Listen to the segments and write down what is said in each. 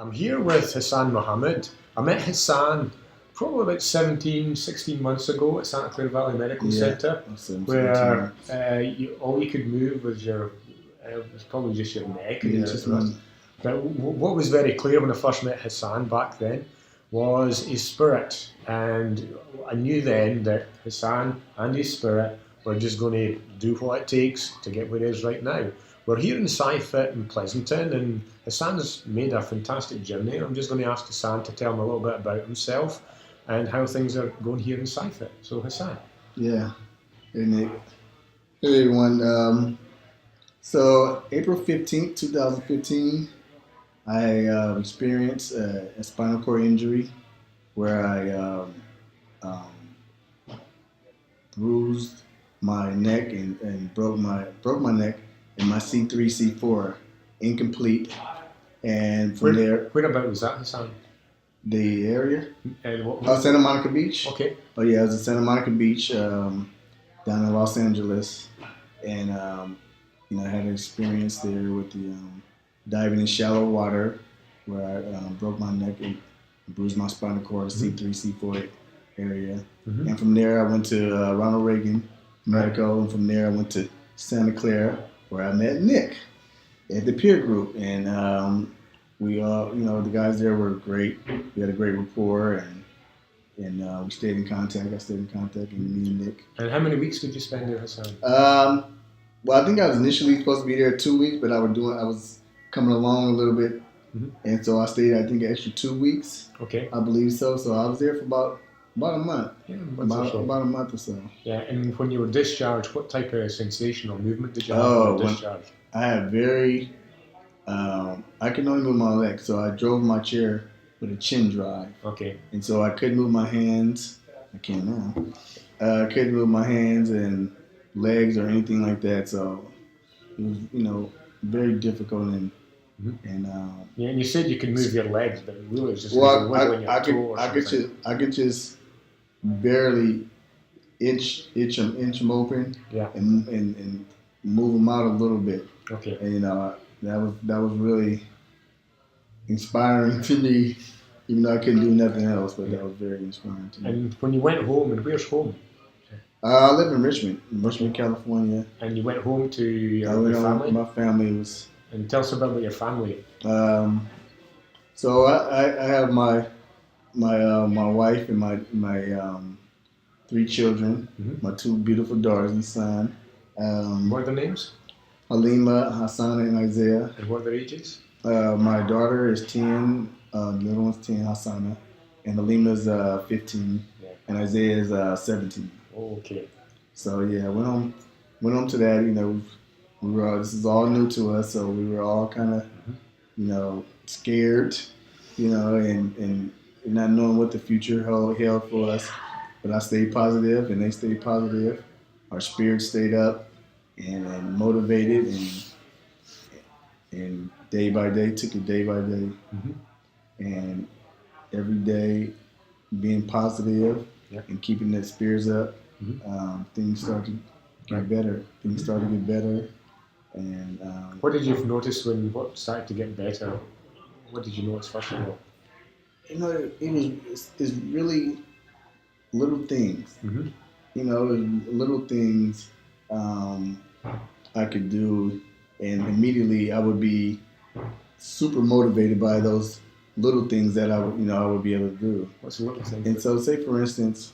I'm here with Hassan Mohammed. I met Hassan probably about 17, 16 months ago at Santa Clara Valley Medical Yeah, Centre, I'm 17. where all you could move was was probably just your neck and Yeah, your just wrist. my. But what was very clear when I first met Hassan back then was his spirit. And I knew then that Hassan and his spirit were just going to do what it takes to get where he is right now. We're here in SciFit in Pleasanton, and Hassan's made a fantastic journey. I'm just going to ask Hassan to tell me a little bit about himself and how things are going here in SciFit. So, Hassan. Yeah, hey Nick. Hey everyone. So April 15th, 2015, I experienced a spinal cord injury where I bruised my neck and broke my neck and my C3 C4 incomplete, and from there Where about was that, Hassan? the area. And what Oh, was Santa Monica Beach. Okay. Oh yeah, it was in Santa Monica Beach, down in Los Angeles, and I had an experience there with the diving in shallow water, where I broke my neck and bruised my spinal cord, C3, C4 area, and from there I went to Ronald Reagan Medical, and from there I went to Santa Clara, where I met Nick at the peer group, and we all, the guys there were great. We had a great rapport, and we stayed in contact. I stayed in contact, and me and Nick. And how many weeks did you spend there, Hassan? Well, I think I was initially supposed to be there 2 weeks, but I was coming along a little bit, and so I stayed, I think, an extra 2 weeks. Okay. I believe so. So I was there for about a month. Yeah, about a month or so. Yeah, and when you were discharged, what type of sensation or movement did you have Oh, when you were discharged? I had very, I could only move my legs, so I drove my chair with a chin drive. Okay. And so I couldn't move my hands. I can now. I couldn't move my hands and legs or anything like that. So it was, very difficult and Yeah, and you said you could move your legs, but really it's just well, your toe or I could just barely inch them open. Yeah. And move them out a little bit. Okay. And that was really inspiring to me, even though I couldn't do nothing else. But that was very inspiring to me. And when you went home, and where's home? I live in Richmond, California. And you went home to your family? My family was. And tell us about your family. So I have my wife and my 3 children, my 2 beautiful daughters and son. What are their names? Halima, Hassan, and Isaiah. And what are their ages? My daughter is 10, the little one's 10, Hassana, and Halima's 15, and Isaiah is 17. Oh, okay. So yeah, went home to that. We were this is all new to us, so we were all kind of, scared, and not knowing what the future held for us. But I stayed positive, and they stayed positive. Our spirits stayed up and motivated, and day by day, took it day by day, and every day being positive and keeping the spirits up. Things started to get better. And what did you notice when what started to get better? What did you notice first of all? It's really little things. Little things I could do, and immediately I would be super motivated by those little things that I would be able to do. What's the little thing? And so, say for instance,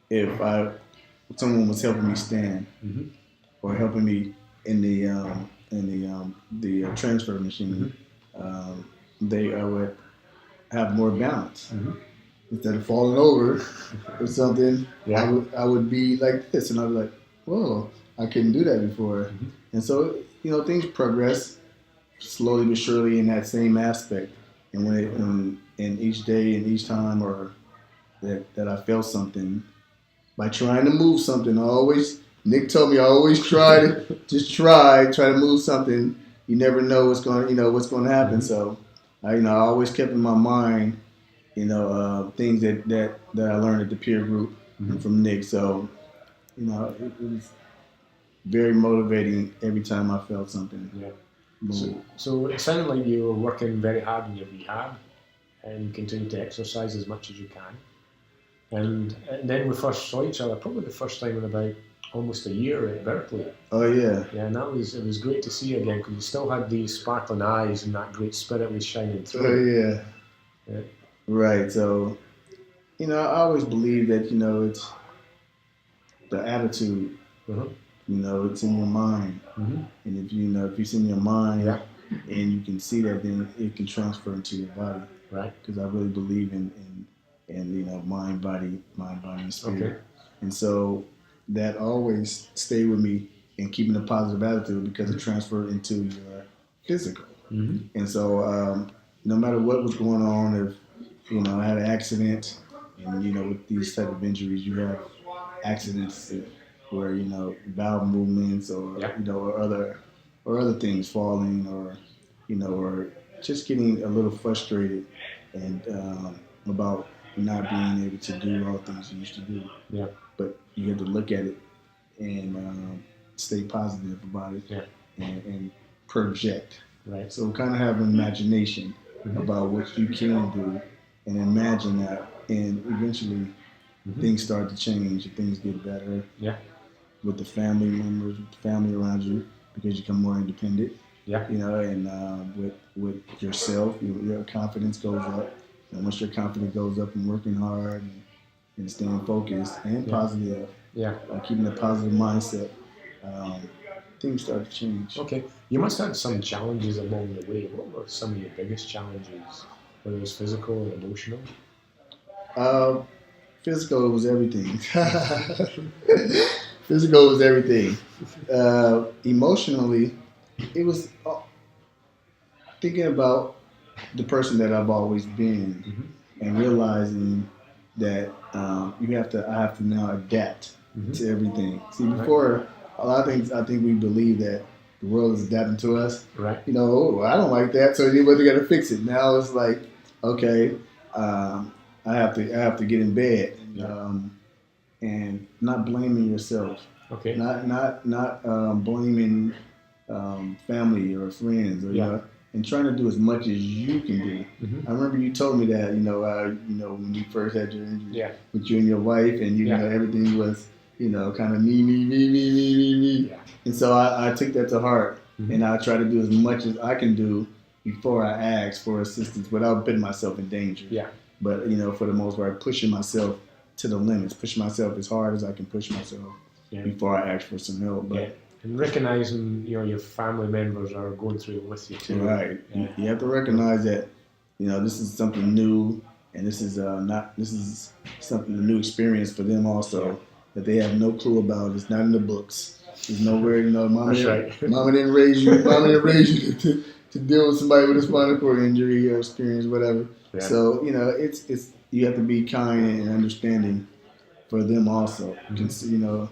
if someone was helping me stand, or helping me in the transfer machine, I would have more balance. Instead of falling over or something, I would be like this, and I'd be like, whoa, I couldn't do that before. And so, things progress slowly but surely in that same aspect. And and each day and each time or that I felt something, by trying to move something, Nick told me I always try to move something. You never know what's going to happen. So I always kept in my mind, things that I learned at the peer group and from Nick. So, it very motivating every time I felt something. Yeah. Boom. So it sounded like you were working very hard in your rehab and you continue to exercise as much as you can. And then we first saw each other, probably the first time in about almost a year at Berkeley. Oh yeah. Yeah, and it was great to see you again because you still had these sparkling eyes and that great spirit was shining Oh through. yeah. Right. So, I always believe that, it's the attitude, Uh-huh. it's in your mind. Mm-hmm. And if it's in your mind Yeah. and you can see that, then it can transfer into your body. Right. Because I really believe in mind, body, and spirit. Okay. And so that always stay with me in keeping a positive attitude because it transferred into your physical. Mm-hmm. And so no matter what was going on, if I had an accident, and with these type of injuries, you have accidents where bowel movements or Yeah. or other things falling or just getting a little frustrated and about not being able to do all things you used to do. Yeah. But you have to look at it and stay positive about it. Yeah. And project. Right. So kind of have an imagination about what you can do and imagine that, and eventually things start to change and things get better. Yeah. With the family members, with the family around you, because you become more independent. Yeah. And with yourself, your confidence goes up. And once your confidence goes up and working hard and staying focused and positive, keeping a positive mindset, things start to change. Okay. You must have had some challenges along the way. What were some of your biggest challenges, whether it was physical or emotional? Physical was everything. Physical was everything. Emotionally, it was thinking about the person that I've always been and realizing that I have to now adapt to everything. See, before, a lot of things I think we believe that the world is adapting to us. Right. I don't like that, so they got to fix it. Now it's like, okay, I have to get in bed and not blaming yourself. Okay. Not blaming family or friends or and trying to do as much as you can do. I remember you told me that when you first had your injury with you and your wife, and everything was kind of me. Yeah. And so I took that to heart, and I try to do as much as I can do before I ask for assistance without putting myself in danger. Yeah. But for the most part, pushing myself to the limits, pushing myself as hard as I can push myself before I ask for some help. But and recognizing your family members are going through it with you too. Right. You have to recognize that this is something new, and this is something a new experience for them also that they have no clue about. It's not in the books. There's nowhere. Mama didn't raise you. Mama didn't raise you to deal with somebody with a spinal cord injury or experience, whatever. Yeah. So it's you have to be kind and understanding for them also. And so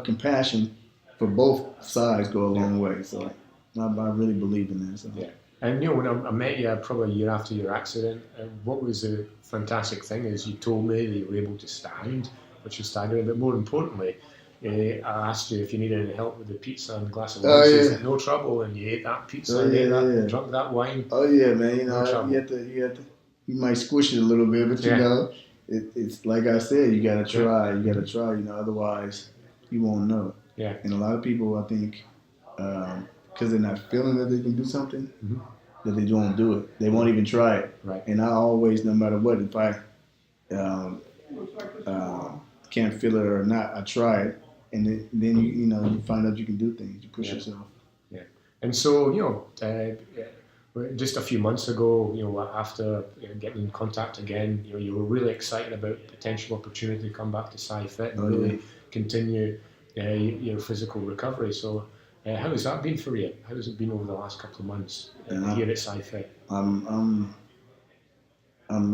compassion for both sides go a long way. So I really believe in that. So. Yeah. And when I met you probably a year after your accident, what was the fantastic thing is you told me that you were able to stand, which is staggering. But more importantly, I asked you if you needed any help with the pizza and a glass of wine. You said no trouble, and you ate that pizza, drank that wine. Oh yeah, man. You might squish it a little bit, but it's like I said, you gotta try. You gotta try. Otherwise you won't know. Yeah. And a lot of people, I think, because they're not feeling that they can do something, that they don't do it. They won't even try it. Right. And I always, no matter what, if I can't feel it or not, I try it. And then you find out you can do things. You push yourself. Yeah. And so, just a few months ago, after getting in contact again, you were really excited about potential opportunity to come back to SCI and really continue your physical recovery. So how has that been for you? How has it been over the last couple of months here at SCI? I'm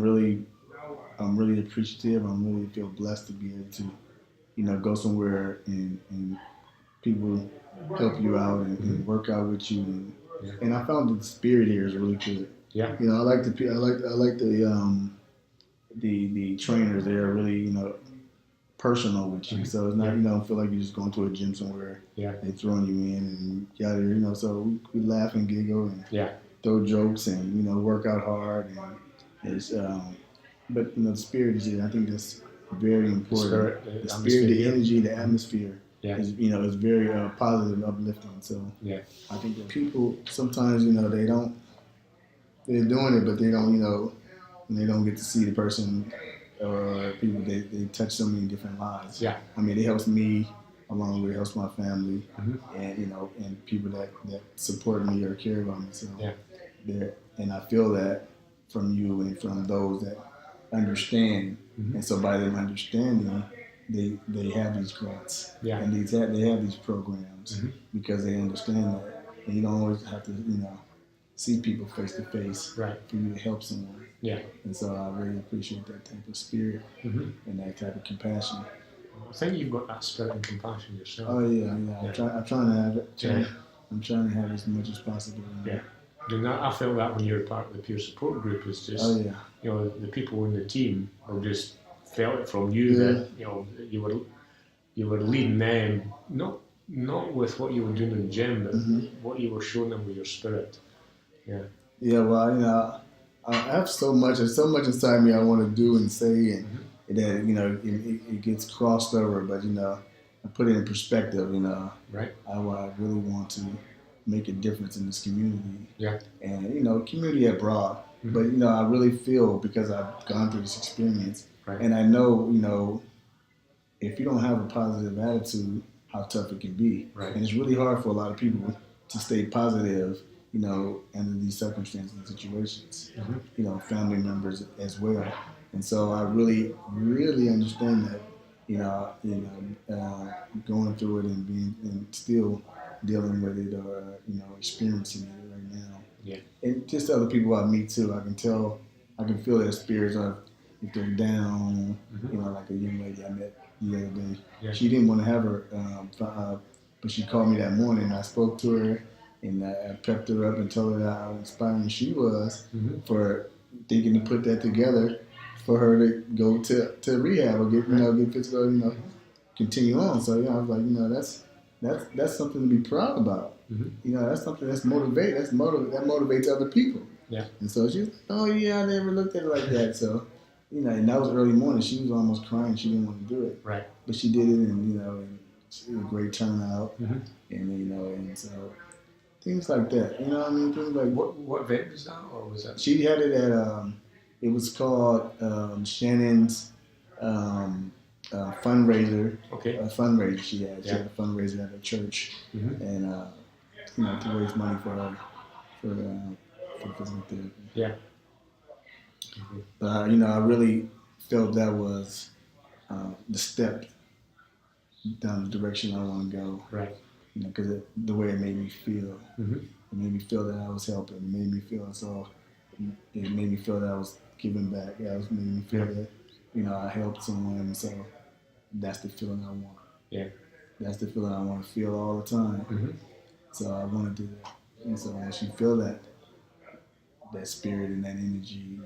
really appreciative. I'm really feel blessed to be able to go somewhere and people help you out and work out with you. And I found that the spirit here is really good. Yeah. I like the trainers. They are really personal with you. So it's not, you don't feel like you're just going to a gym somewhere. Yeah. They throwing you in and got it, so we laugh and giggle and throw jokes and, work out hard. And it's, but, the spirit is it. I think that's very important. The spirit, the energy, the atmosphere is, is very positive, uplifting. So I think that people sometimes, they're doing it, but they don't, they don't get to see the person or people. They touch so many different lives. Yeah. I mean, it helps me along with it helps my family, and and people that support me or care about me. So and I feel that from you and from those that understand, and so by them understanding, they have these grants, and they have these programs because they understand that, and you don't always have to see people face to face for you to help someone. Yeah. And so I really appreciate that type of spirit and that type of compassion. I think you've got that spirit and compassion yourself. Oh yeah. I'm trying to have it. I'm trying to have as much as possible. Yeah. And I felt that when you were part of the peer support group, is just the people in the team have just felt it from you that you were leading them not with what you were doing in the gym, but what you were showing them with your spirit. Yeah. Yeah. Well, I have so much inside me I want to do and say, and that it gets crossed over, but I put it in perspective. I really want to make a difference in this community. Yeah. And community abroad, but I really feel, because I've gone through this experience, and I know if you don't have a positive attitude, how tough it can be. And it's really hard for a lot of people to stay positive, under these circumstances and situations. Family members as well. And so I really, really understand that, going through it and being and still dealing with it or experiencing it right now. Yeah. And just other people I meet too, I can feel their spirits if they're down. Like a young lady I met the other day. Yeah. She didn't want to have her, but she called me that morning. I spoke to her and I pepped her up and told her how inspiring she was for thinking to put that together for her to go to rehab or get physical, continue on. So I was like, that's something to be proud about. That's something that motivates other people. Yeah. And so she's like, oh yeah, I never looked at it like that. So and that was early morning. She was almost crying. She didn't want to do it. Right. But she did it, and and she had a great turnout, and and so things like that. You know what I mean? Things like what event was that, or was that? She had it at it was called Shannon's fundraiser. Okay. A fundraiser she had. She had a fundraiser at a church, and to raise money for physical therapy. Yeah. But I really felt that was the step down the direction I want to go. Right. Because the way it made me feel, it made me feel that I was helping. It made me feel It made me feel that I was giving back. It made me feel that I helped someone. And so that's the feeling I want. Yeah. That's the feeling I want to feel all the time. So I want to do that. And so once you feel that spirit and that energy,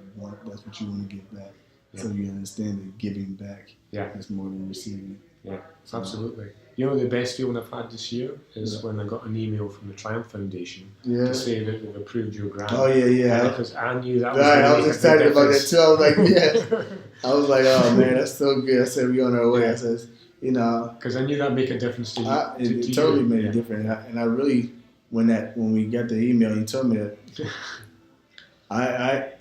that's what you want to give back. Yeah. So you understand that giving back is more than receiving. Yeah, absolutely. The best feeling I've had this year is when I got an email from the Triumph Foundation to say that they've approved your grant. Oh, yeah. Because I knew that was I was excited about that too. I was like, yes. I was like, oh man, that's so good. I said, we on our way. I said, because I knew that'd make a difference to you. It totally made a difference. And I really, when we got the email, you told me that, I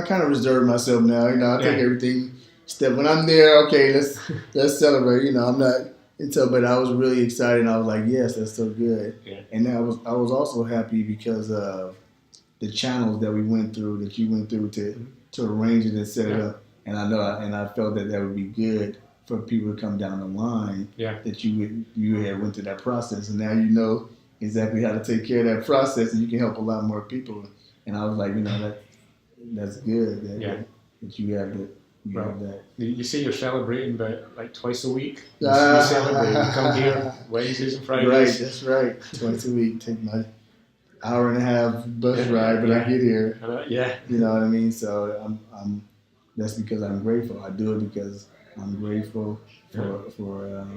kind of reserve myself now. I take everything step. When I'm there, okay, let's celebrate. I'm not until, but I was really excited. And I was like, yes, that's so good. Yeah. And I was also happy because of the channels that we went through, that you went through to arrange it and set it up. And I felt that would be good for people to come down the line. Yeah. That you had went through that process, and now you know exactly how to take care of that process, and you can help a lot more people. And I was like, that's good that you have that. You say you're celebrating, but like twice a week. You celebrate. You come here Wednesdays and Fridays. Right, that's right. Twice a week. Take my hour and a half bus ride, but I get here. You know what I mean? So I'm. That's because I'm grateful. I do it because I'm grateful for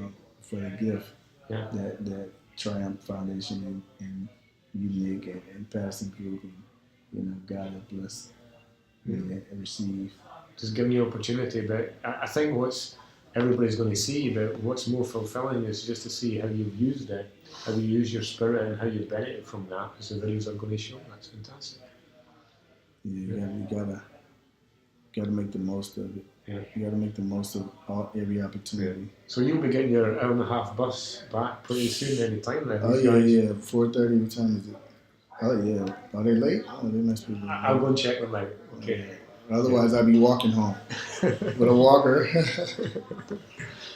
the gift Yeah. that Triumph Foundation and Unique and Passing Group and God has blessed me and receive. Just giving you opportunity, but I think what's everybody's going to see, but what's more fulfilling is just to see how you've used it, how you use your spirit, and how you benefit from that. Because the videos are going to show. That's fantastic. Yeah, you gotta make the most of it. Yeah. You gotta make the most of every opportunity. Yeah. So you'll be getting your hour-and-a-half bus back pretty soon, any time then. Oh yeah. 4:30. What time is it? Oh yeah. Are they late? Oh, they must be late. I'll go and check them out. Okay. Otherwise, I'd be walking home with a walker.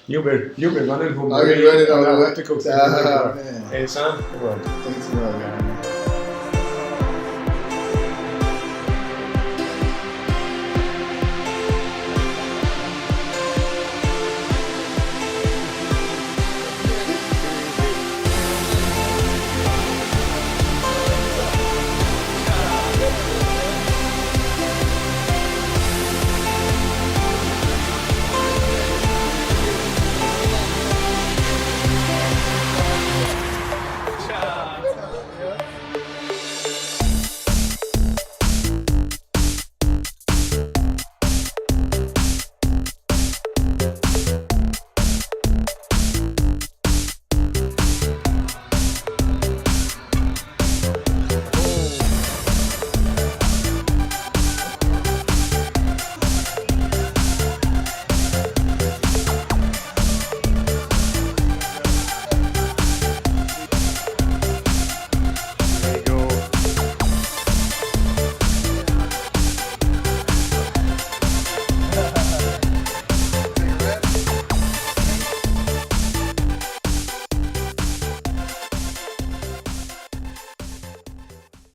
You'll be running home. I'll be running on the elliptical. man. Hey, Sam, come on. Thanks a lot, man.